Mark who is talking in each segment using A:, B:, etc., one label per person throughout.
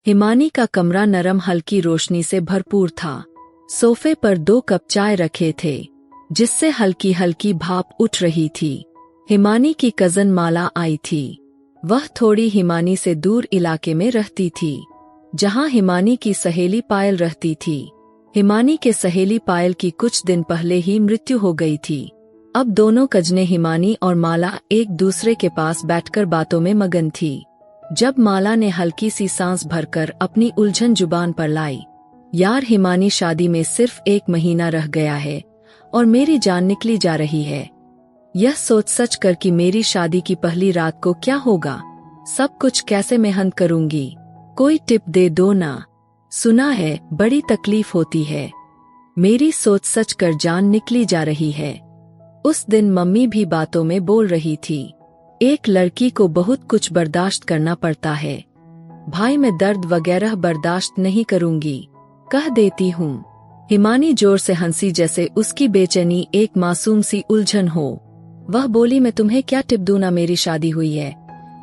A: हिमानी का कमरा नरम हल्की रोशनी से भरपूर था। सोफे पर 2 कप चाय रखे थे, जिससे हल्की हल्की भाप उठ रही थी। हिमानी की कजन माला आई थी। वह थोड़ी हिमानी से दूर इलाके में रहती थी, जहां हिमानी की सहेली पायल रहती थी। हिमानी के सहेली पायल की कुछ दिन पहले ही मृत्यु हो गई थी। अब दोनों कजने हिमानी और माला एक दूसरे के पास बैठकर बातों में मगन थी। जब माला ने हल्की सी सांस भरकर अपनी उलझन जुबान पर लाई, यार हिमानी, शादी में सिर्फ 1 महीना रह गया है और मेरी जान निकली जा रही है। यह सोच सच कर कि मेरी शादी की पहली रात को क्या होगा, सब कुछ कैसे मैं हंत करूंगी, कोई टिप दे दो ना। सुना है बड़ी तकलीफ होती है। मेरी सोच सच कर जान निकली जा रही है। उस दिन मम्मी भी बातों में बोल रही थी, एक लड़की को बहुत कुछ बर्दाश्त करना पड़ता है। भाई, मैं दर्द वगैरह बर्दाश्त नहीं करूंगी, कह देती हूँ। हिमानी जोर से हंसी, जैसे उसकी बेचैनी एक मासूम सी उलझन हो। वह बोली, मैं तुम्हें क्या टिप दूं, ना मेरी शादी हुई है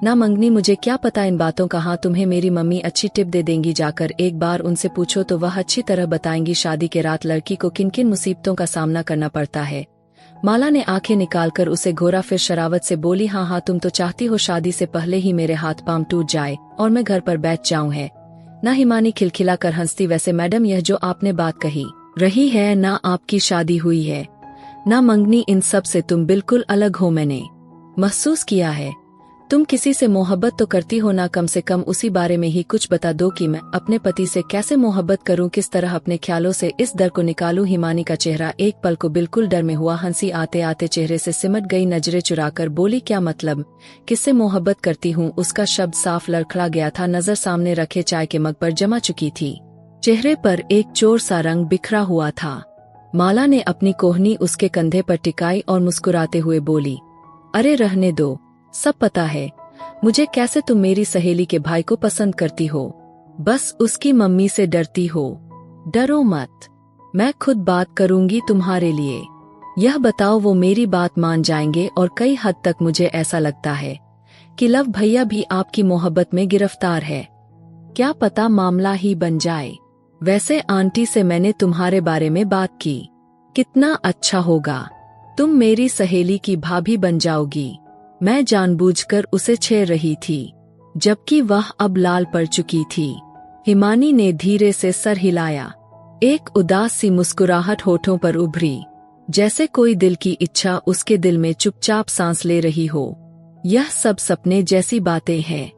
A: ना मंगनी, मुझे क्या पता इन बातों का। हाँ, तुम्हें मेरी मम्मी अच्छी टिप दे देंगी, जाकर एक बार उनसे पूछो तो वह अच्छी तरह बताएंगी शादी के रात लड़की को किन किन मुसीबतों का सामना करना पड़ता है। माला ने आंखें निकालकर उसे घोरा, फिर शरावत से बोली, हाँ, तुम तो चाहती हो शादी से पहले ही मेरे हाथ पांव टूट जाए और मैं घर पर बैठ जाऊं है ना। हिमानी खिलखिला कर हंसती, वैसे मैडम, यह जो आपने बात कही रही है ना, आपकी शादी हुई है ना मंगनी, इन सब से तुम बिल्कुल अलग हो। मैंने महसूस किया है तुम किसी से मोहब्बत तो करती हो ना, कम से कम उसी बारे में ही कुछ बता दो कि मैं अपने पति से कैसे मोहब्बत करूं, किस तरह अपने ख्यालों से इस डर को निकालूं। हिमानी का चेहरा एक पल को बिल्कुल डर में हुआ, हंसी आते आते चेहरे से सिमट गई, नजरें चुराकर बोली, क्या मतलब, किससे मोहब्बत करती हूँ। उसका शब्द साफ लड़खड़ा गया था, नजर सामने रखे चाय के मग पर जमा चुकी थी। चेहरे पर एक चोर सा रंग बिखरा हुआ था। माला ने अपनी कोहनी उसके कंधे पर टिकाई और मुस्कुराते हुए बोली, अरे रहने दो, सब पता है मुझे कैसे तुम मेरी सहेली के भाई को पसंद करती हो, बस उसकी मम्मी से डरती हो। डरो मत, मैं खुद बात करूंगी तुम्हारे लिए। यह बताओ वो मेरी बात मान जाएंगे, और कई हद तक मुझे ऐसा लगता है कि लव भैया भी आपकी मोहब्बत में गिरफ्तार है। क्या पता मामला ही बन जाए। वैसे आंटी से मैंने तुम्हारे बारे में बात की, कितना अच्छा होगा, तुम मेरी सहेली की भाभी बन जाओगी। मैं जानबूझकर उसे छेड़ रही थी, जबकि वह अब लाल पड़ चुकी थी। हिमानी ने धीरे से सर हिलाया। एक उदास सी मुस्कुराहट होठों पर उभरी, जैसे कोई दिल की इच्छा उसके दिल में चुपचाप सांस ले रही हो। यह सब सपने जैसी बातें हैं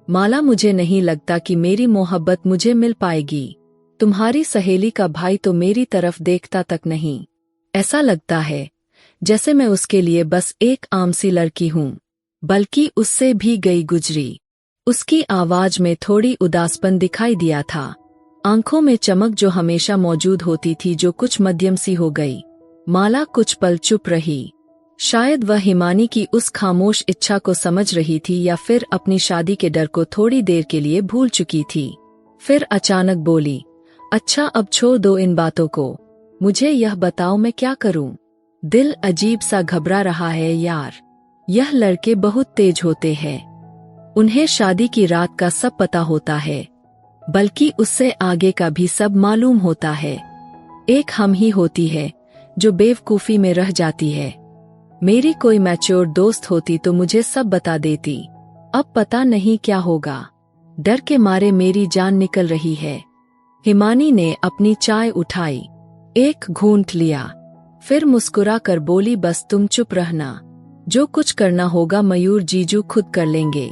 A: माला, मुझे नहीं लगता कि मेरी मोहब्बत मुझे मिल पाएगी। तुम्हारी सहेली का भाई तो मेरी तरफ देखता तक नहीं। ऐसा लगता है जैसे मैं उसके लिए बस एक आम सी लड़की हूँ, बल्कि उससे भी गई गुजरी। उसकी आवाज में थोड़ी उदासपन दिखाई दिया था, आंखों में चमक जो हमेशा मौजूद होती थी, जो कुछ मध्यम सी हो गई। माला कुछ पल चुप रही। शायद वह हिमानी की उस खामोश इच्छा को समझ रही थी, या फिर अपनी शादी के डर को थोड़ी देर के लिए भूल चुकी थी। फिर अचानक बोली, अच्छा अब छोड़ दो इन बातों को, मुझे यह बताओ मैं क्या करूं। दिल अजीब सा घबरा रहा है यार। यह लड़के बहुत तेज होते हैं, उन्हें शादी की रात का सब पता होता है, बल्कि उससे आगे का भी सब मालूम होता है। एक हम ही होती है जो बेवकूफी में रह जाती है। मेरी कोई मैच्योर दोस्त होती तो मुझे सब बता देती। अब पता नहीं क्या होगा। डर के मारे मेरी जान निकल रही है। हिमानी ने अपनी चाय उठाई, एक घूंट लिया, फिर मुस्कुरा कर बोली, बस तुम चुप रहना, जो कुछ करना होगा मयूर जीजू खुद कर लेंगे,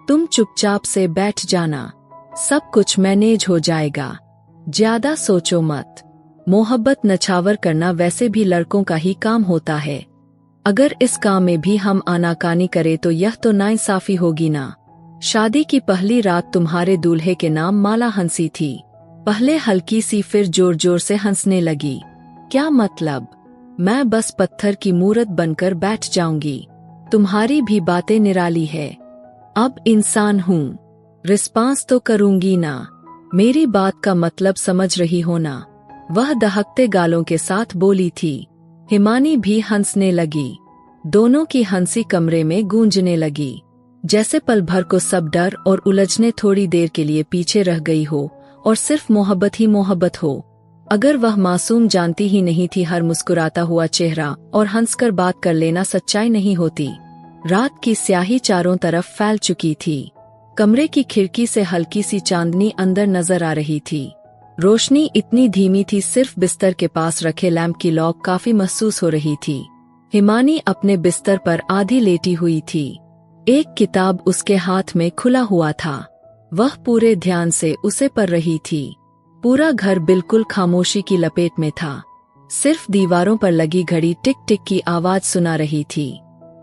A: तुम चुपचाप से बैठ जाना, सब कुछ मैनेज हो जाएगा, ज्यादा सोचो मत। मोहब्बत नछावर करना वैसे भी लड़कों का ही काम होता है। अगर इस काम में भी हम आनाकानी करें तो यह तो नाइंसाफी होगी ना। शादी की पहली रात तुम्हारे दूल्हे के नाम माला हंसी थी, पहले हल्की सी, फिर जोर जोर से हंसने लगी। क्या मतलब, मैं बस पत्थर की मूरत बनकर बैठ जाऊंगी। तुम्हारी भी बातें निराली है, अब इंसान हूँ, रिस्पांस तो करूंगी ना। मेरी बात का मतलब समझ रही हो ना। वह दहकते गालों के साथ बोली थी। हिमानी भी हंसने लगी। दोनों की हंसी कमरे में गूंजने लगी। जैसे पल भर को सब डर और उलझने थोड़ी देर के लिए पीछे रह गई हो और सिर्फ मोहब्बत ही मोहब्बत हो। अगर वह मासूम जानती ही नहीं थी हर मुस्कुराता हुआ चेहरा और हंसकर बात कर लेना सच्चाई नहीं होती। रात की स्याही चारों तरफ फैल चुकी थी। कमरे की खिड़की से हल्की सी चांदनी अंदर नजर आ रही थी। रोशनी इतनी धीमी थी, सिर्फ बिस्तर के पास रखे लैंप की लौ काफी महसूस हो रही थी। हिमानी अपने बिस्तर पर आधी लेटी हुई थी। एक किताब उसके हाथ में खुला हुआ था। वह पूरे ध्यान से उसे पढ़ रही थी। पूरा घर बिल्कुल खामोशी की लपेट में था। सिर्फ दीवारों पर लगी घड़ी टिक टिक की आवाज सुना रही थी।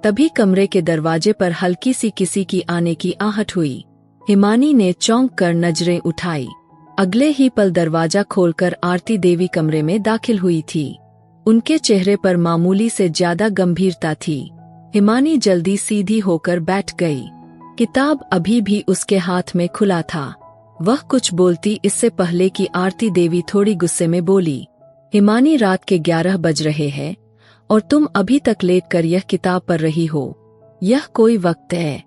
A: तभी कमरे के दरवाजे पर हल्की सी किसी की आने की आहट हुई। हिमानी ने चौंक कर नजरें उठाई। अगले ही पल दरवाजा खोलकर आरती देवी कमरे में दाखिल हुई थी। उनके चेहरे पर मामूली से ज्यादा गंभीरता थी। हिमानी जल्दी सीधी होकर बैठ गई। किताब अभी भी उसके हाथ में खुला था। वह कुछ बोलती इससे पहले कि आरती देवी थोड़ी गुस्से में बोली, हिमानी, रात के 11 बज रहे हैं और तुम अभी तक लेट कर यह किताब पढ़ रही हो। यह कोई वक्त है?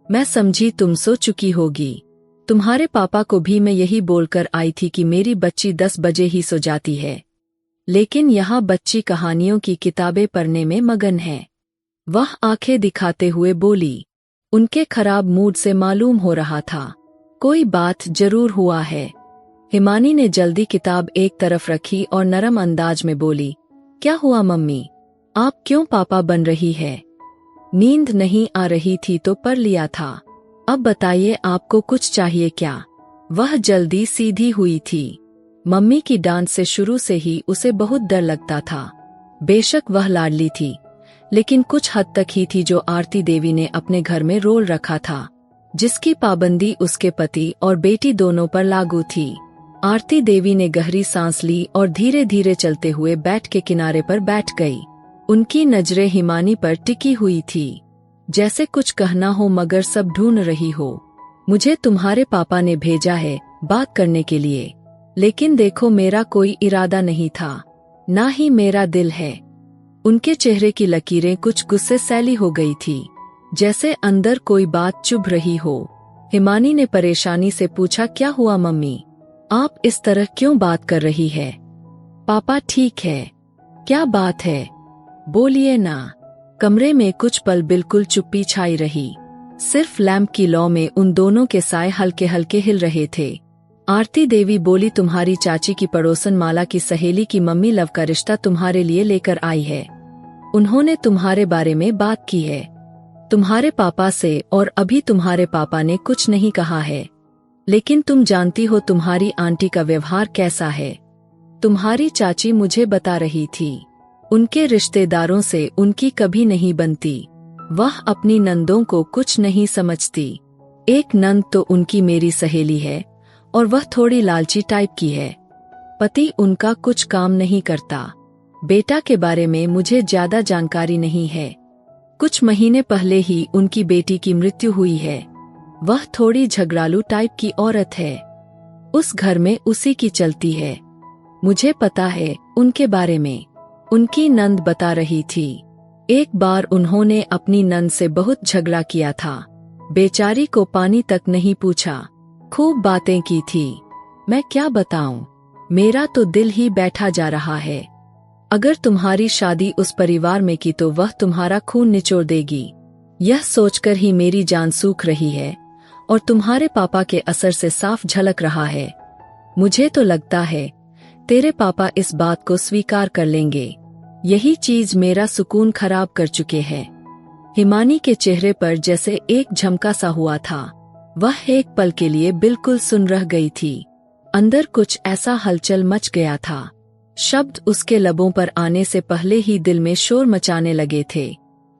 A: मैं समझी तुम सो चुकी होगी। तुम्हारे पापा को भी मैं यही बोलकर आई थी कि मेरी बच्ची 10 बजे ही सो जाती है, लेकिन यहाँ बच्ची कहानियों की किताबें पढ़ने में मगन है। वह आंखें दिखाते हुए बोली। उनके खराब मूड से मालूम हो रहा था कोई बात जरूर हुआ है। हिमानी ने जल्दी किताब एक तरफ रखी और नरम अंदाज में बोली, क्या हुआ मम्मी? आप क्यों पापा बन रही है? नींद नहीं आ रही थी तो पढ़ लिया था। अब बताइए, आपको कुछ चाहिए क्या? वह जल्दी सीधी हुई थी। मम्मी की डांट से शुरू से ही उसे बहुत डर लगता था। बेशक वह लाडली थी, लेकिन कुछ हद तक ही थी जो आरती देवी ने अपने घर में रोल रखा था, जिसकी पाबंदी उसके पति और बेटी दोनों पर लागू थी। आरती देवी ने गहरी सांस ली और धीरे धीरे चलते हुए बेड के किनारे पर बैठ गई। उनकी नजरें हिमानी पर टिकी हुई थी, जैसे कुछ कहना हो मगर सब ढूंढ रही हो। मुझे तुम्हारे पापा ने भेजा है बात करने के लिए, लेकिन देखो मेरा कोई इरादा नहीं था, ना ही मेरा दिल है। उनके चेहरे की लकीरें कुछ गुस्से सैली हो गई थी, जैसे अंदर कोई बात चुभ रही हो। हिमानी ने परेशानी से पूछा, क्या हुआ मम्मी? आप इस तरह क्यों बात कर रही है? पापा ठीक है। क्या बात है? बोलिए ना। कमरे में कुछ पल बिल्कुल चुप्पी छाई रही। सिर्फ लैंप की लौ में उन दोनों के साए हल्के हल्के हिल रहे थे। आरती देवी बोली, तुम्हारी चाची की पड़ोसन माला की सहेली की मम्मी लव का रिश्ता तुम्हारे लिए लेकर आई है। उन्होंने तुम्हारे बारे में बात की है, तुम्हारे पापा से, और अभी तुम्हारे पापा ने कुछ नहीं कहा है, लेकिन तुम जानती हो तुम्हारी आंटी का व्यवहार कैसा है। तुम्हारी चाची मुझे बता रही थी, उनके रिश्तेदारों से उनकी कभी नहीं बनती। वह अपनी नंदों को कुछ नहीं समझती। एक नंद तो उनकी मेरी सहेली है और वह थोड़ी लालची टाइप की है। पति उनका कुछ काम नहीं करता। बेटा के बारे में मुझे ज्यादा जानकारी नहीं है। कुछ महीने पहले ही उनकी बेटी की मृत्यु हुई है। वह थोड़ी झगड़ालू टाइप की औरत है। उस घर में उसी की चलती है। मुझे पता है उनके बारे में। उनकी नंद बता रही थी, एक बार उन्होंने अपनी नंद से बहुत झगड़ा किया था। बेचारी को पानी तक नहीं पूछा, खूब बातें की थी। मैं क्या बताऊं, मेरा तो दिल ही बैठा जा रहा है। अगर तुम्हारी शादी उस परिवार में की तो वह तुम्हारा खून निचोड़ देगी। यह सोचकर ही मेरी जान सूख रही है और तुम्हारे पापा के असर से साफ झलक रहा है। मुझे तो लगता है तेरे पापा इस बात को स्वीकार कर लेंगे। यही चीज मेरा सुकून खराब कर चुके हैं। हिमानी के चेहरे पर जैसे एक झमका सा हुआ था। वह एक पल के लिए बिल्कुल सुन रह गई थी। अंदर कुछ ऐसा हलचल मच गया था। शब्द उसके लबों पर आने से पहले ही दिल में शोर मचाने लगे थे।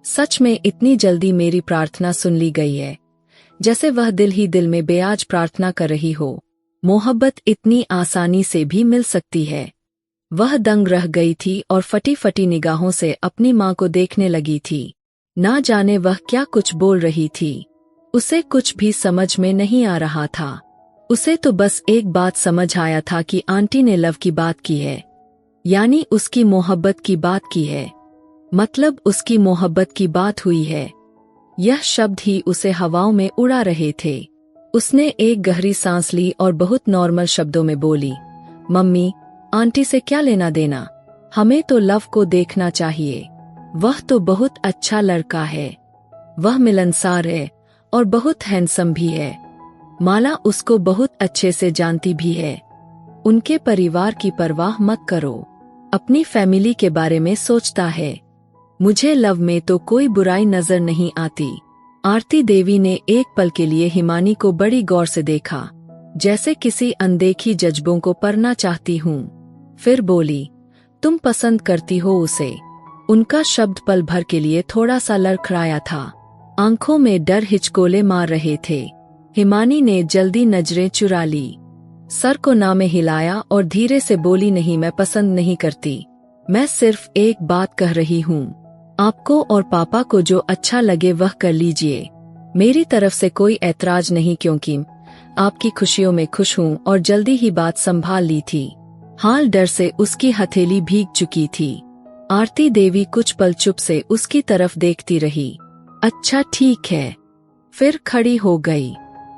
A: सच में इतनी जल्दी मेरी प्रार्थना सुन ली गई है, जैसे वह दिल ही दिल में बेआज प्रार्थना कर रही हो। मोहब्बत इतनी आसानी से भी मिल सकती है। वह दंग रह गई थी और फटी फटी निगाहों से अपनी माँ को देखने लगी थी। ना जाने वह क्या कुछ बोल रही थी। उसे कुछ भी समझ में नहीं आ रहा था। उसे तो बस एक बात समझ आया था कि आंटी ने लव की बात की है, यानी उसकी मोहब्बत की बात की है। मतलब उसकी मोहब्बत की बात हुई है। यह शब्द ही उसे हवाओं में उड़ा रहे थे। उसने एक गहरी सांस ली और बहुत नॉर्मल शब्दों में बोली, मम्मी, आंटी से क्या लेना देना? हमें तो लव को देखना चाहिए। वह तो बहुत अच्छा लड़का है। वह मिलनसार है और बहुत हैंडसम भी है। माला उसको बहुत अच्छे से जानती भी है। उनके परिवार की परवाह मत करो। अपनी फैमिली के बारे में सोचता है। मुझे लव में तो कोई बुराई नजर नहीं आती। आरती देवी ने एक पल के लिए हिमानी को बड़ी गौर से देखा, जैसे किसी अनदेखी जज्बों को पढ़ना चाहती हूँ। फिर बोली, तुम पसंद करती हो उसे? उनका शब्द पल भर के लिए थोड़ा सा लड़खड़ाया था। आंखों में डर हिचकोले मार रहे थे। हिमानी ने जल्दी नजरें चुरा ली, सर को ना में हिलाया और धीरे से बोली, नहीं, मैं पसंद नहीं करती। मैं सिर्फ एक बात कह रही हूँ। आपको और पापा को जो अच्छा लगे वह कर लीजिए। मेरी तरफ से कोई ऐतराज नहीं, क्योंकि आपकी खुशियों में खुश हूँ और जल्दी ही बात संभाल ली थी। हाल डर से उसकी हथेली भीग चुकी थी। आरती देवी कुछ पल चुप से उसकी तरफ देखती रही। अच्छा ठीक है, फिर खड़ी हो गई।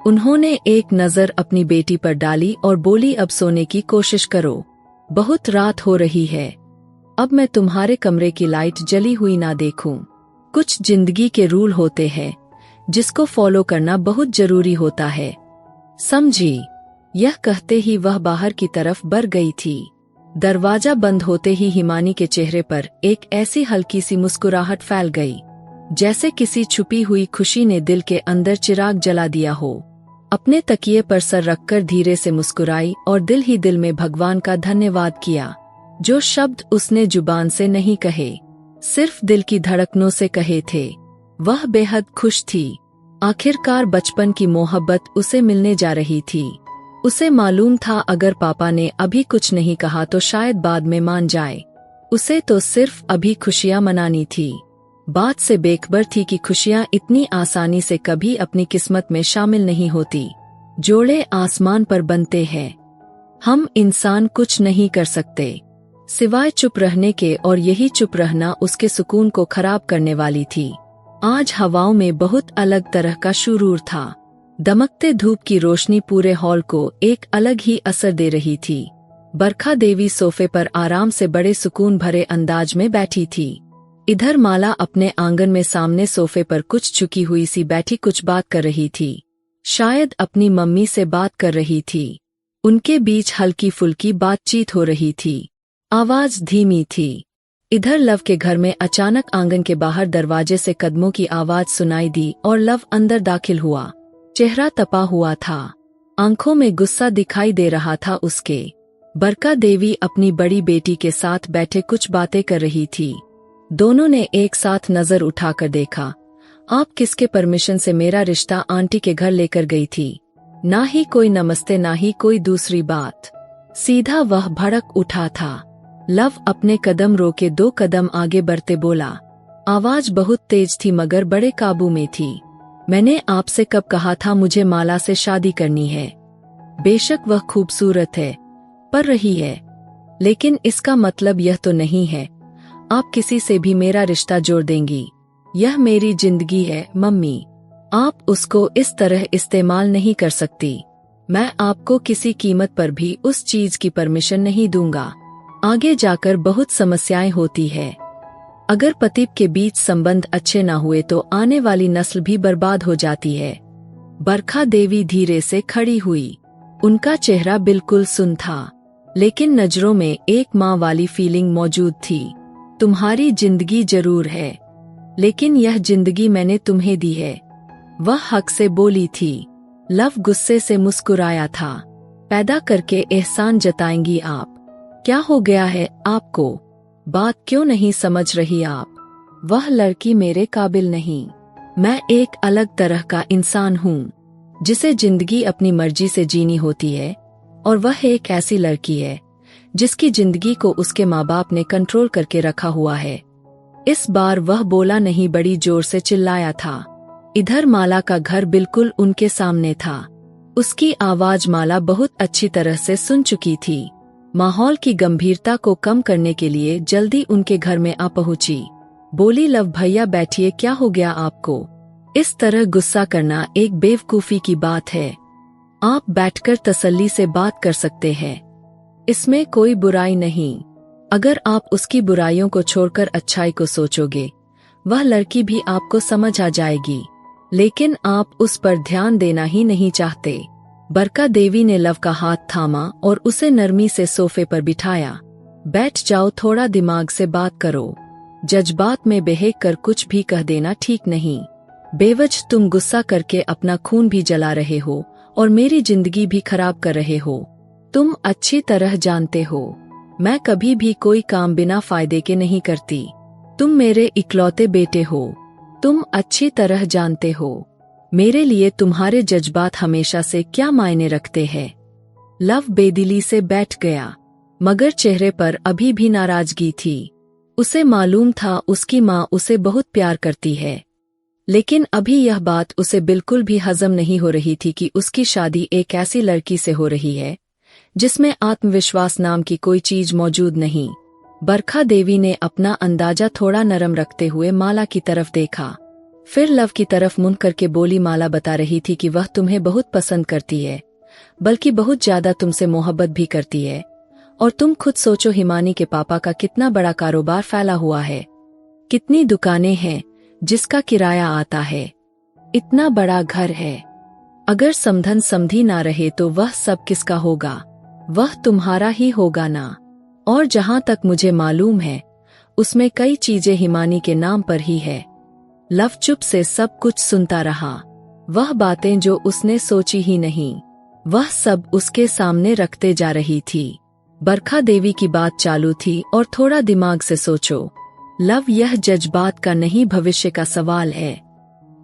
A: उन्होंने एक नजर अपनी बेटी पर डाली और बोली, अब सोने की कोशिश करो, बहुत रात हो रही है। अब मैं तुम्हारे कमरे की लाइट जली हुई ना देखूं। कुछ जिंदगी के रूल होते हैं जिसको फॉलो करना बहुत जरूरी होता है, समझी? यह कहते ही वह बाहर की तरफ बढ़ गई थी। दरवाजा बंद होते ही हिमानी के चेहरे पर एक ऐसी हल्की सी मुस्कुराहट फैल गई, जैसे किसी छुपी हुई खुशी ने दिल के अंदर चिराग जला दिया हो। अपने तकिए पर सर रखकर धीरे से मुस्कुराई और दिल ही दिल में भगवान का धन्यवाद किया। जो शब्द उसने जुबान से नहीं कहे, सिर्फ दिल की धड़कनों से कहे थे। वह बेहद खुश थी। आखिरकार बचपन की मोहब्बत उसे मिलने जा रही थी। उसे मालूम था अगर पापा ने अभी कुछ नहीं कहा तो शायद बाद में मान जाए। उसे तो सिर्फ अभी खुशियां मनानी थी। बात से बेखबर थी कि खुशियां इतनी आसानी से कभी अपनी किस्मत में शामिल नहीं होती। जोड़े आसमान पर बनते हैं, हम इंसान कुछ नहीं कर सकते सिवाय चुप रहने के, और यही चुप रहना उसके सुकून को खराब करने वाली थी। आज हवाओं में बहुत अलग तरह का शुरूर था। दमकते धूप की रोशनी पूरे हॉल को एक अलग ही असर दे रही थी। बरखा देवी सोफे पर आराम से बड़े सुकून भरे अंदाज में बैठी थी। इधर माला अपने आंगन में सामने सोफे पर कुछ झुकी हुई सी बैठी कुछ बात कर रही थी। शायद अपनी मम्मी से बात कर रही थी। उनके बीच हल्की फुल्की बातचीत हो रही थी। आवाज धीमी थी। इधर लव के घर में अचानक आंगन के बाहर दरवाजे से कदमों की आवाज सुनाई दी और लव अंदर दाखिल हुआ। चेहरा तपा हुआ था, आंखों में गुस्सा दिखाई दे रहा था उसके। बरखा देवी अपनी बड़ी बेटी के साथ बैठे कुछ बातें कर रही थी। दोनों ने एक साथ नजर उठाकर देखा। आप किसके परमिशन से मेरा रिश्ता आंटी के घर लेकर गई थी? ना ही कोई नमस्ते, ना ही कोई दूसरी बात। सीधा वह भड़क उठा था। लव अपने कदम रोके 2 कदम आगे बढ़ते बोला। आवाज बहुत तेज थी मगर बड़े काबू में थी। मैंने आपसे कब कहा था मुझे माला से शादी करनी है? बेशक वह खूबसूरत है, पर रही है, लेकिन इसका मतलब यह तो नहीं है आप किसी से भी मेरा रिश्ता जोड़ देंगी। यह मेरी जिंदगी है मम्मी, आप उसको इस तरह इस्तेमाल नहीं कर सकती। मैं आपको किसी कीमत पर भी उस चीज की परमिशन नहीं दूंगा। आगे जाकर बहुत समस्याएं होती है। अगर पति के बीच संबंध अच्छे ना हुए तो आने वाली नस्ल भी बर्बाद हो जाती है। बरखा देवी धीरे से खड़ी हुई। उनका चेहरा बिल्कुल सुन्न था, लेकिन नजरों में एक माँ वाली फीलिंग मौजूद थी। तुम्हारी जिंदगी जरूर है, लेकिन यह जिंदगी मैंने तुम्हें दी है, वह हक से बोली थी। लव गुस्से से मुस्कुराया था। पैदा करके एहसान जताएंगी आप? क्या हो गया है आपको? बात क्यों नहीं समझ रही आप? वह लड़की मेरे काबिल नहीं। मैं एक अलग तरह का इंसान हूँ, जिसे जिंदगी अपनी मर्जी से जीनी होती है, और वह एक ऐसी लड़की है जिसकी जिंदगी को उसके माँ बाप ने कंट्रोल करके रखा हुआ है। इस बार वह बोला नहीं, बड़ी जोर से चिल्लाया था। इधर माला का घर बिल्कुल उनके सामने था। उसकी आवाज माला बहुत अच्छी तरह से सुन चुकी थी। माहौल की गंभीरता को कम करने के लिए जल्दी उनके घर में आ पहुंची। बोली, लव भैया बैठिए, क्या हो गया आपको? इस तरह गुस्सा करना एक बेवकूफी की बात है। आप बैठकर तसल्ली से बात कर सकते हैं, इसमें कोई बुराई नहीं। अगर आप उसकी बुराइयों को छोड़कर अच्छाई को सोचोगे, वह लड़की भी आपको समझ आ जाएगी। लेकिन आप उस पर ध्यान देना ही नहीं चाहते। बरका देवी ने लव का हाथ थामा और उसे नरमी से सोफे पर बिठाया। बैठ जाओ, थोड़ा दिमाग से बात करो। जज्बात में बह कर कुछ भी कह देना ठीक नहीं। बेवजह तुम गुस्सा करके अपना खून भी जला रहे हो और मेरी जिंदगी भी खराब कर रहे हो। तुम अच्छी तरह जानते हो, मैं कभी भी कोई काम बिना फायदे के नहीं करती। तुम मेरे इकलौते बेटे हो। तुम अच्छी तरह जानते हो मेरे लिए तुम्हारे जज्बात हमेशा से क्या मायने रखते हैं। लव बेदिली से बैठ गया, मगर चेहरे पर अभी भी नाराजगी थी। उसे मालूम था उसकी माँ उसे बहुत प्यार करती है, लेकिन अभी यह बात उसे बिल्कुल भी हजम नहीं हो रही थी कि उसकी शादी एक ऐसी लड़की से हो रही है जिसमें आत्मविश्वास नाम की कोई चीज मौजूद नहीं। बरखा देवी ने अपना अंदाजा थोड़ा नरम रखते हुए माला की तरफ देखा, फिर लव की तरफ मुंह करके बोली, माला बता रही थी कि वह तुम्हें बहुत पसंद करती है, बल्कि बहुत ज्यादा तुमसे मोहब्बत भी करती है। और तुम खुद सोचो, हिमानी के पापा का कितना बड़ा कारोबार फैला हुआ है, कितनी दुकानें हैं जिसका किराया आता है, इतना बड़ा घर है। अगर समधन समधी ना रहे तो वह सब किसका होगा? वह तुम्हारा ही होगा ना। और जहां तक मुझे मालूम है उसमें कई चीजें हिमानी के नाम पर ही है। लव चुप से सब कुछ सुनता रहा। वह बातें जो उसने सोची ही नहीं, वह सब उसके सामने रखते जा रही थी। बरखा देवी की बात चालू थी और थोड़ा दिमाग से सोचो लव, यह जज्बात का नहीं भविष्य का सवाल है।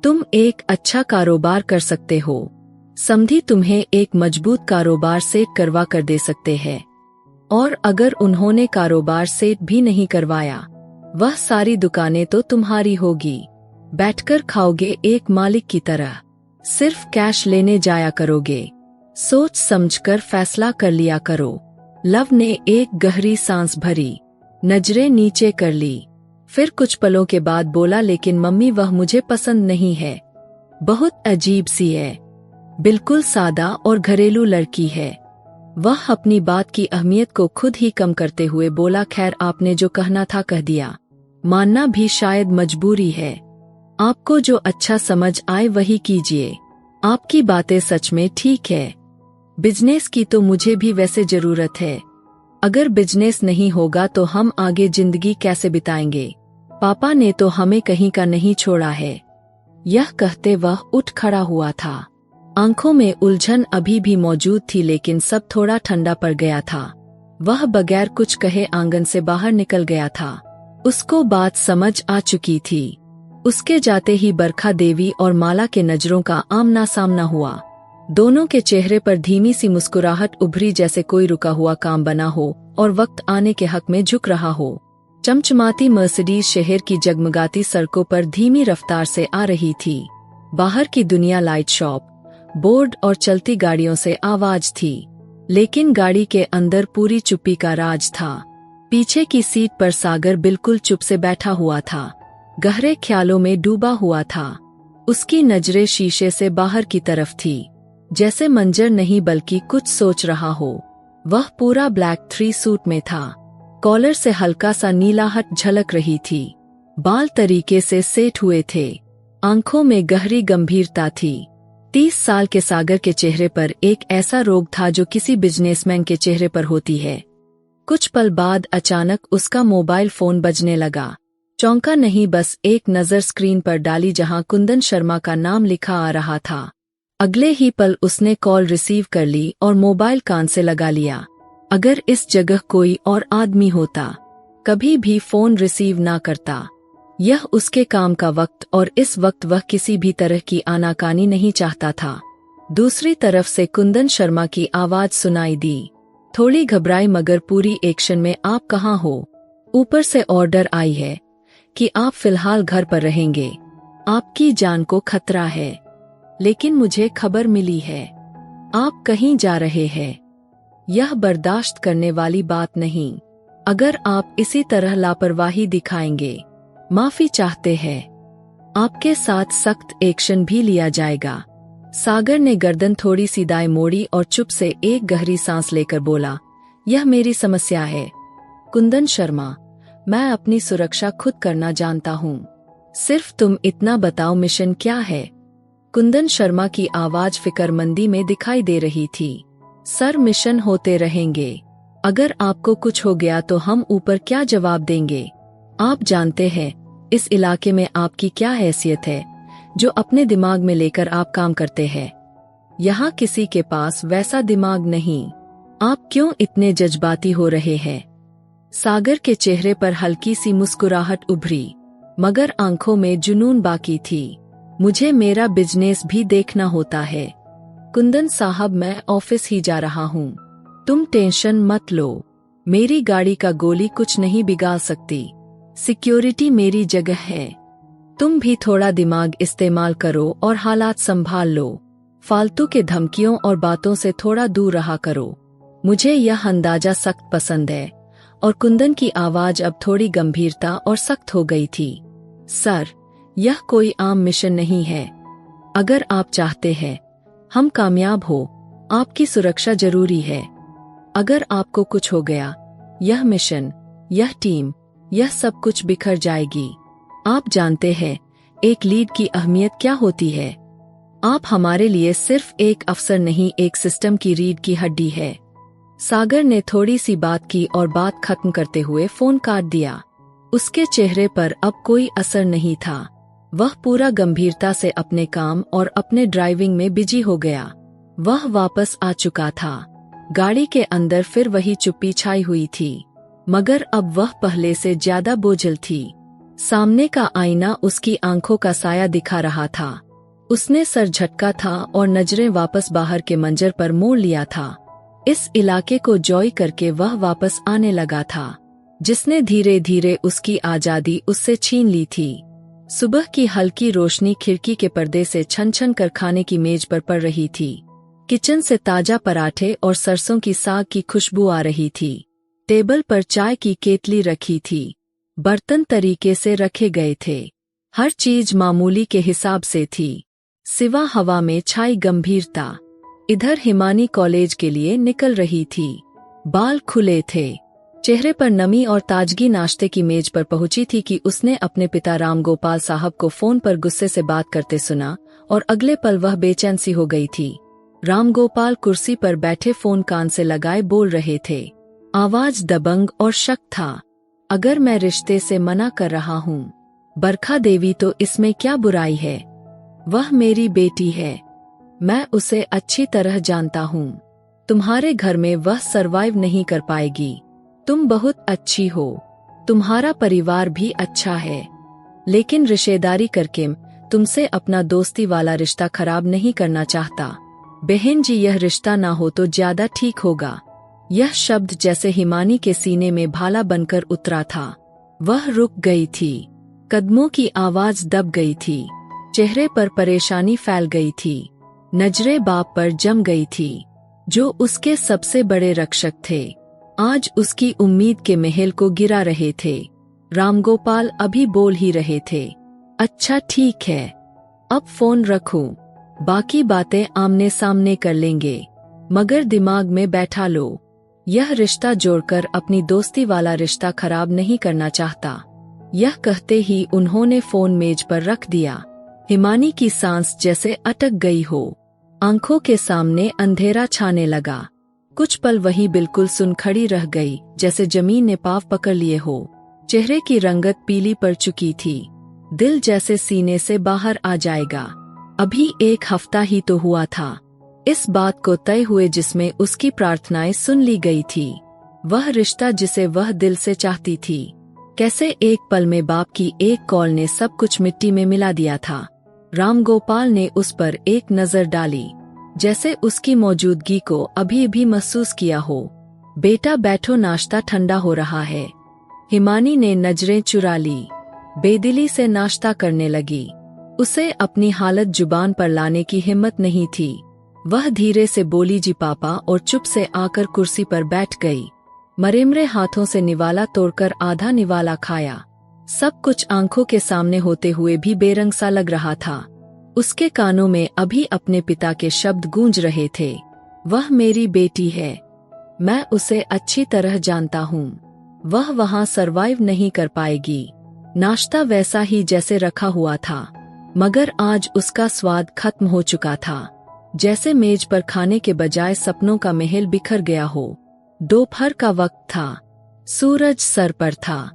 A: तुम एक अच्छा कारोबार कर सकते हो, समधी तुम्हें एक मजबूत कारोबार सेट करवा कर दे सकते हैं। और अगर उन्होंने कारोबार सेट भी नहीं करवाया, वह सारी दुकानें तो तुम्हारी होगी। बैठकर खाओगे एक मालिक की तरह, सिर्फ कैश लेने जाया करोगे। सोच समझकर फैसला कर लिया करो। लव ने एक गहरी सांस भरी, नजरें नीचे कर ली, फिर कुछ पलों के बाद बोला, लेकिन मम्मी वह मुझे पसंद नहीं है। बहुत अजीब सी है, बिल्कुल सादा और घरेलू लड़की है। वह अपनी बात की अहमियत को खुद ही कम करते हुए बोला, खैर आपने जो कहना था कह दिया, मानना भी शायद मजबूरी है। आपको जो अच्छा समझ आए वही कीजिए। आपकी बातें सच में ठीक है। बिजनेस की तो मुझे भी वैसे जरूरत है। अगर बिजनेस नहीं होगा तो हम आगे जिंदगी कैसे बिताएंगे? पापा ने तो हमें कहीं का नहीं छोड़ा है। यह कहते वह उठ खड़ा हुआ था। आंखों में उलझन अभी भी मौजूद थी, लेकिन सब थोड़ा ठंडा पड़ गया था। वह बगैर कुछ कहे आंगन से बाहर निकल गया था। उसको बात समझ आ चुकी थी। उसके जाते ही बरखा देवी और माला के नजरों का आमना सामना हुआ। दोनों के चेहरे पर धीमी सी मुस्कुराहट उभरी, जैसे कोई रुका हुआ काम बना हो और वक्त आने के हक में झुक रहा हो। चमचमाती मर्सिडीज शहर की जगमगाती सड़कों पर धीमी रफ्तार से आ रही थी। बाहर की दुनिया लाइट शॉप, बोर्ड और चलती गाड़ियों से आवाज थी, लेकिन गाड़ी के अंदर पूरी चुप्पी का राज था। पीछे की सीट पर सागर बिल्कुल चुप से बैठा हुआ था, गहरे ख्यालों में डूबा हुआ था। उसकी नजरें शीशे से बाहर की तरफ थी, जैसे मंजर नहीं बल्कि कुछ सोच रहा हो। वह पूरा ब्लैक 3 सूट में था। कॉलर से हल्का सा नीलाहट झलक रही थी। बाल तरीके से सेट हुए थे। आंखों में गहरी गंभीरता थी। 30 साल के सागर के चेहरे पर एक ऐसा रोग था जो किसी बिजनेसमैन के चेहरे पर होती है। कुछ पल बाद अचानक उसका मोबाइल फोन बजने लगा। चौंका नहीं, बस एक नजर स्क्रीन पर डाली जहां कुंदन शर्मा का नाम लिखा आ रहा था। अगले ही पल उसने कॉल रिसीव कर ली और मोबाइल कान से लगा लिया। अगर इस जगह कोई और आदमी होता, कभी भी फोन रिसीव ना करता। यह उसके काम का वक्त और इस वक्त वह किसी भी तरह की आनाकानी नहीं चाहता था। दूसरी तरफ से कुंदन शर्मा की आवाज सुनाई दी, थोड़ी घबराई मगर पूरी एक्शन में, आप कहाँ हो? ऊपर से ऑर्डर आई है कि आप फिलहाल घर पर रहेंगे। आपकी जान को खतरा है, लेकिन मुझे खबर मिली है आप कहीं जा रहे हैं। यह बर्दाश्त करने वाली बात नहीं। अगर आप इसी तरह लापरवाही दिखाएंगे, माफी चाहते हैं। आपके साथ सख्त एक्शन भी लिया जाएगा। सागर ने गर्दन थोड़ी सी दाएं मोड़ी और चुप से एक गहरी सांस लेकर बोला, यह मेरी समस्या है कुंदन शर्मा, मैं अपनी सुरक्षा खुद करना जानता हूँ। सिर्फ तुम इतना बताओ मिशन क्या है। कुंदन शर्मा की आवाज फिक्रमंदी में दिखाई दे रही थी। सर, मिशन होते रहेंगे। अगर आपको कुछ हो गया तो हम ऊपर क्या जवाब देंगे। आप जानते हैं इस इलाके में आपकी क्या हैसियत है जो अपने दिमाग में लेकर आप काम करते हैं। यहाँ किसी के पास वैसा दिमाग नहीं। आप क्यों इतने जज्बाती हो रहे हैं। सागर के चेहरे पर हल्की सी मुस्कुराहट उभरी, मगर आंखों में जुनून बाकी थी। मुझे मेरा बिजनेस भी देखना होता है कुंदन साहब, मैं ऑफिस ही जा रहा हूँ। तुम टेंशन मत लो, मेरी गाड़ी का गोली कुछ नहीं बिगाड़ सकती। सिक्योरिटी मेरी जगह है। तुम भी थोड़ा दिमाग इस्तेमाल करो और हालात संभाल लो। फालतू के धमकियों और बातों से थोड़ा दूर रहा करो। मुझे यह अंदाजा सख्त पसंद है। और कुंदन की आवाज अब थोड़ी गंभीरता और सख्त हो गई थी। सर, यह कोई आम मिशन नहीं है। अगर आप चाहते हैं हम कामयाब हो, आपकी सुरक्षा जरूरी है। अगर आपको कुछ हो गया, यह मिशन, यह टीम, यह सब कुछ बिखर जाएगी। आप जानते हैं एक लीड की अहमियत क्या होती है। आप हमारे लिए सिर्फ एक अफसर नहीं, एक सिस्टम की रीढ़ की हड्डी है। सागर ने थोड़ी सी बात की और बात खत्म करते हुए फोन काट दिया। उसके चेहरे पर अब कोई असर नहीं था। वह पूरा गंभीरता से अपने काम और अपने ड्राइविंग में बिजी हो गया। वह वापस आ चुका था। गाड़ी के अंदर फिर वही चुप्पी छाई हुई थी, मगर अब वह पहले से ज्यादा बोझिल थी। सामने का आईना उसकी आंखों का साया दिखा रहा था। उसने सर झटका था और नजरें वापस बाहर के मंजर पर मोड़ लिया था। इस इलाके को जॉय करके वह वापस आने लगा था, जिसने धीरे धीरे उसकी आजादी उससे छीन ली थी। सुबह की हल्की रोशनी खिड़की के पर्दे से छन छन कर खाने की मेज पर पड़ रही थी। किचन से ताजा पराठे और सरसों की साग की खुशबू आ रही थी। टेबल पर चाय की केतली रखी थी। बर्तन तरीके से रखे गए थे। हर चीज मामूली के हिसाब से थी, सिवा हवा में छाई गंभीरता। इधर हिमानी कॉलेज के लिए निकल रही थी। बाल खुले थे, चेहरे पर नमी और ताजगी नाश्ते की मेज पर पहुंची थी कि उसने अपने पिता रामगोपाल साहब को फोन पर गुस्से से बात करते सुना और अगले पल वह बेचैन सी हो गई थी। रामगोपाल कुर्सी पर बैठे फोन कान से लगाए बोल रहे थे। आवाज दबंग और शक था। अगर मैं रिश्ते से मना कर रहा हूँ, बरखा देवी, तो इसमें क्या बुराई है। वह मेरी बेटी है, मैं उसे अच्छी तरह जानता हूँ। तुम्हारे घर में वह सरवाइव नहीं कर पाएगी। तुम बहुत अच्छी हो, तुम्हारा परिवार भी अच्छा है, लेकिन रिश्तेदारी करके तुमसे अपना दोस्ती वाला रिश्ता खराब नहीं करना चाहता। बहन जी, यह रिश्ता ना हो तो ज्यादा ठीक होगा। यह शब्द जैसे हिमानी के सीने में भाला बनकर उतरा था। वह रुक गई थी, कदमों की आवाज दब गई थी, चेहरे पर परेशानी फैल गई थी, नजरें बाप पर जम गई थी, जो उसके सबसे बड़े रक्षक थे। आज उसकी उम्मीद के महल को गिरा रहे थे। रामगोपाल अभी बोल ही रहे थे, अच्छा ठीक है, अब फोन रखो, बाकी बातें आमने सामने कर लेंगे, मगर दिमाग में बैठा लो, यह रिश्ता जोड़कर अपनी दोस्ती वाला रिश्ता खराब नहीं करना चाहता। यह कहते ही उन्होंने फोन मेज पर रख दिया। हिमानी की सांस जैसे अटक गई हो, आंखों के सामने अंधेरा छाने लगा। कुछ पल वही बिल्कुल सुन खड़ी रह गई, जैसे जमीन ने पाँव पकड़ लिए हो। चेहरे की रंगत पीली पड़ चुकी थी, दिल जैसे सीने से बाहर आ जाएगा। अभी 1 हफ्ता ही तो हुआ था इस बात को तय हुए जिसमें उसकी प्रार्थनाएं सुन ली गई थी। वह रिश्ता जिसे वह दिल से चाहती थी, कैसे एक पल में बाप की एक कॉल ने सब कुछ मिट्टी में मिला दिया था। रामगोपाल ने उस पर एक नजर डाली, जैसे उसकी मौजूदगी को अभी भी महसूस किया हो। बेटा बैठो, नाश्ता ठंडा हो रहा है। हिमानी ने नजरें चुरा ली, बेदिली से नाश्ता करने लगी। उसे अपनी हालत जुबान पर लाने की हिम्मत नहीं थी। वह धीरे से बोली, जी पापा, और चुप से आकर कुर्सी पर बैठ गई। मरेमरे हाथों से निवाला तोड़कर आधा निवाला खाया। सब कुछ आंखों के सामने होते हुए भी बेरंग सा लग रहा था। उसके कानों में अभी अपने पिता के शब्द गूंज रहे थे, वह मेरी बेटी है, मैं उसे अच्छी तरह जानता हूँ, वह वहाँ सरवाइव नहीं कर पाएगी। नाश्ता वैसा ही जैसे रखा हुआ था, मगर आज उसका स्वाद खत्म हो चुका था, जैसे मेज पर खाने के बजाय सपनों का महल बिखर गया हो। दोपहर का वक्त था, सूरज सर पर था,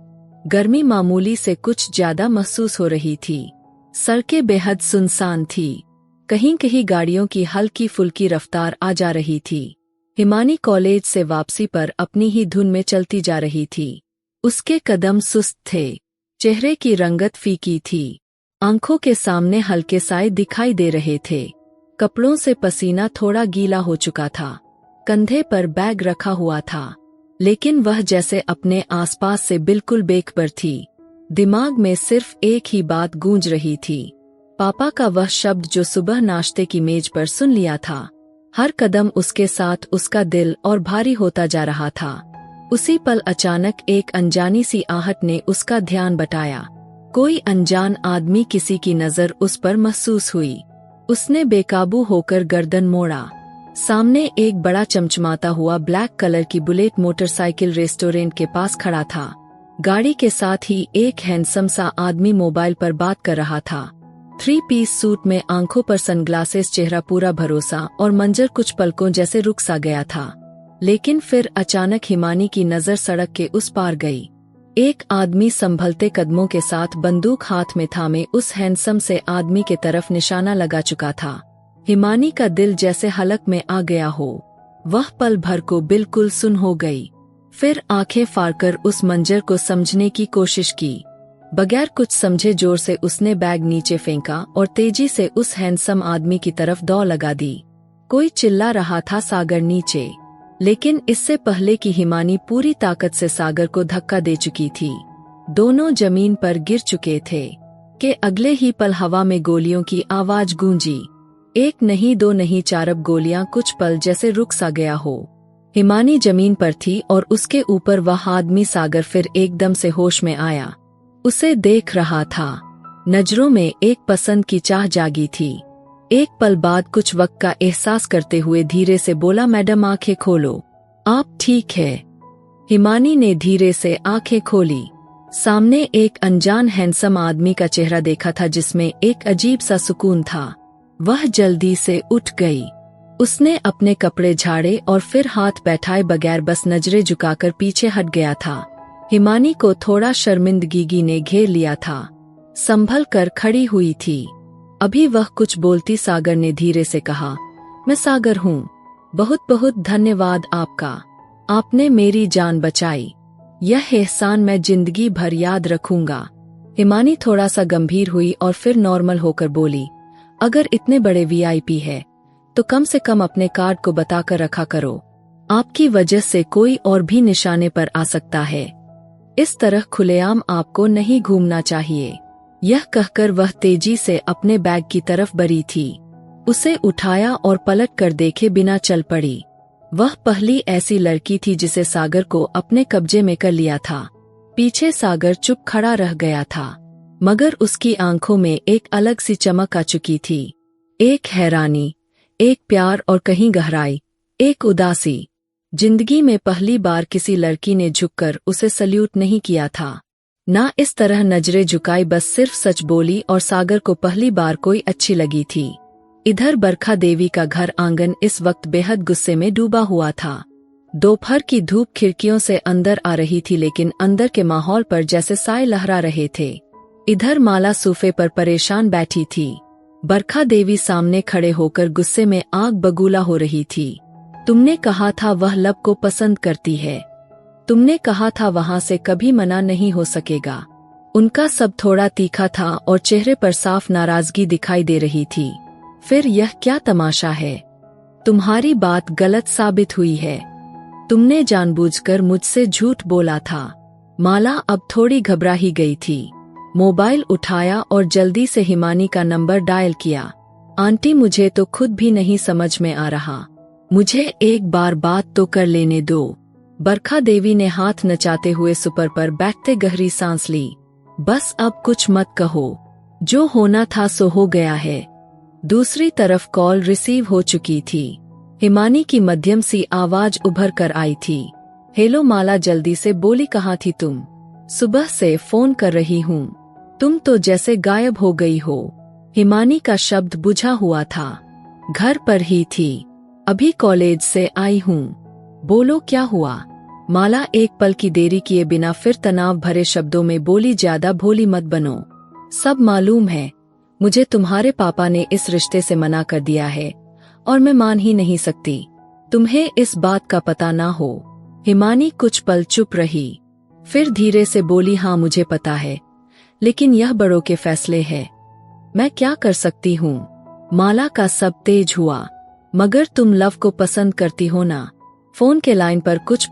A: गर्मी मामूली से कुछ ज्यादा महसूस हो रही थी। सड़कें बेहद सुनसान थी, कहीं कहीं गाड़ियों की हल्की फुल्की रफ्तार आ जा रही थी। हिमानी कॉलेज से वापसी पर अपनी ही धुन में चलती जा रही थी। उसके कदम सुस्त थे, चेहरे की रंगत फीकी थी, आंखों के सामने हल्के साए दिखाई दे रहे थे। कपड़ों से पसीना थोड़ा गीला हो चुका था, कंधे पर बैग रखा हुआ था, लेकिन वह जैसे अपने आसपास से बिल्कुल बेखबर थी। दिमाग में सिर्फ एक ही बात गूंज रही थी, पापा का वह शब्द जो सुबह नाश्ते की मेज पर सुन लिया था। हर कदम उसके साथ उसका दिल और भारी होता जा रहा था। उसी पल अचानक एक अनजानी सी आहट ने उसका ध्यान बटाया। कोई अनजान आदमी किसी की नजर उस पर महसूस हुई। उसने बेकाबू होकर गर्दन मोड़ा। सामने एक बड़ा चमचमाता हुआ ब्लैक कलर की बुलेट मोटरसाइकिल रेस्टोरेंट के पास खड़ा था। गाड़ी के साथ ही एक हैंडसम सा आदमी मोबाइल पर बात कर रहा था। 3 पीस सूट में, आंखों पर सनग्लासेस, चेहरा पूरा भरोसा और मंजर कुछ पलकों जैसे रुक सा गया था। लेकिन फिर अचानक हिमानी की नजर सड़क के उस पार गई। एक आदमी संभलते कदमों के साथ बंदूक हाथ में थामे उस हैंडसम से आदमी के तरफ निशाना लगा चुका था। हिमानी का दिल जैसे हलक में आ गया हो। वह पल भर को बिल्कुल सुन हो गई, फिर आंखें फाड़कर उस मंजर को समझने की कोशिश की। बगैर कुछ समझे जोर से उसने बैग नीचे फेंका और तेजी से उस हैंडसम आदमी की तरफ दौड़ लगा दी। कोई चिल्ला रहा था, सागर नीचे, लेकिन इससे पहले कि हिमानी पूरी ताकत से सागर को धक्का दे चुकी थी। दोनों जमीन पर गिर चुके थे कि अगले ही पल हवा में गोलियों की आवाज गूंजी। एक नहीं, दो नहीं, 4 अब गोलियां कुछ पल जैसे रुक सा गया हो। हिमानी जमीन पर थी और उसके ऊपर वह आदमी सागर फिर एकदम से होश में आया। उसे देख रहा था, नजरों में एक पसंद की चाह जागी थी। एक पल बाद कुछ वक्त का एहसास करते हुए धीरे से बोला, मैडम आंखें खोलो, आप ठीक है। हिमानी ने धीरे से आंखें खोली। सामने एक अनजान हैंडसम आदमी का चेहरा देखा था जिसमें एक अजीब सा सुकून था। वह जल्दी से उठ गई। उसने अपने कपड़े झाड़े और फिर हाथ बैठाए बगैर बस नजरें झुकाकर पीछे हट गया था। हिमानी को थोड़ा शर्मिंदगी ने घेर लिया था। संभल कर खड़ी हुई थी। अभी वह कुछ बोलती, सागर ने धीरे से कहा, मैं सागर हूँ, बहुत बहुत धन्यवाद आपका, आपने मेरी जान बचाई, यह एहसान मैं जिंदगी भर याद रखूंगा। हिमानी थोड़ा सा गंभीर हुई और फिर नॉर्मल होकर बोली, अगर इतने बड़े वीआईपी है तो कम से कम अपने कार्ड को बताकर रखा करो, आपकी वजह से कोई और भी निशाने पर आ सकता है, इस तरह खुलेआम आपको नहीं घूमना चाहिए। यह कहकर वह तेजी से अपने बैग की तरफ बढ़ी थी। उसे उठाया और पलट कर देखे बिना चल पड़ी। वह पहली ऐसी लड़की थी जिसे सागर को अपने कब्जे में कर लिया था। पीछे सागर चुप खड़ा रह गया था, मगर उसकी आंखों में एक अलग सी चमक आ चुकी थी। एक हैरानी, एक प्यार और कहीं गहराई, एक उदासी। जिंदगी में पहली बार किसी लड़की ने झुककर उसे सल्यूट नहीं किया था, ना इस तरह नजरें झुकाई, बस सिर्फ सच बोली। और सागर को पहली बार कोई अच्छी लगी थी। इधर बरखा देवी का घर आंगन इस वक्त बेहद गुस्से में डूबा हुआ था। दोपहर की धूप खिड़कियों से अंदर आ रही थी, लेकिन अंदर के माहौल पर जैसे साए लहरा रहे थे। इधर माला सोफे पर परेशान बैठी थी। बरखा देवी सामने खड़े होकर गुस्से में आग बबूला हो रही थी। तुमने कहा था वह लब को पसंद करती है, तुमने कहा था वहां से कभी मना नहीं हो सकेगा। उनका सब थोड़ा तीखा था और चेहरे पर साफ नाराजगी दिखाई दे रही थी। फिर यह क्या तमाशा है? तुम्हारी बात गलत साबित हुई है, तुमने जानबूझकर मुझसे झूठ बोला था। माला अब थोड़ी घबरा ही गई थी। मोबाइल उठाया और जल्दी से हिमानी का नंबर डायल किया। आंटी, मुझे तो खुद भी नहीं समझ में आ रहा, मुझे एक बार बात तो कर लेने दो। बरखा देवी ने हाथ नचाते हुए सुपर पर बैठते गहरी सांस ली। बस अब कुछ मत कहो, जो होना था सो हो गया है। दूसरी तरफ कॉल रिसीव हो चुकी थी। हिमानी की मध्यम सी आवाज उभर कर आई थी। हेलो माला जल्दी से बोली, कहाँ थी तुम? सुबह से फोन कर रही हूँ, तुम तो जैसे गायब हो गई हो। हिमानी का शब्द बुझा हुआ था। घर पर ही थी, अभी कॉलेज से आई हूँ। बोलो क्या हुआ? माला एक पल की देरी किए बिना फिर तनाव भरे शब्दों में बोली, ज्यादा भोली मत बनो। सब मालूम है, मुझे तुम्हारे पापा ने इस रिश्ते से मना कर दिया है और मैं मान ही नहीं सकती तुम्हें इस बात का पता ना हो। हिमानी कुछ पल चुप रही, फिर धीरे से बोली, हाँ मुझे पता है, लेकिन यह बड़ों के फैसले है, मैं क्या कर सकती हूँ? माला का सब तेज हुआ। मगर तुम लव को पसंद करती हो ना? फोन के लाइन पर कुछ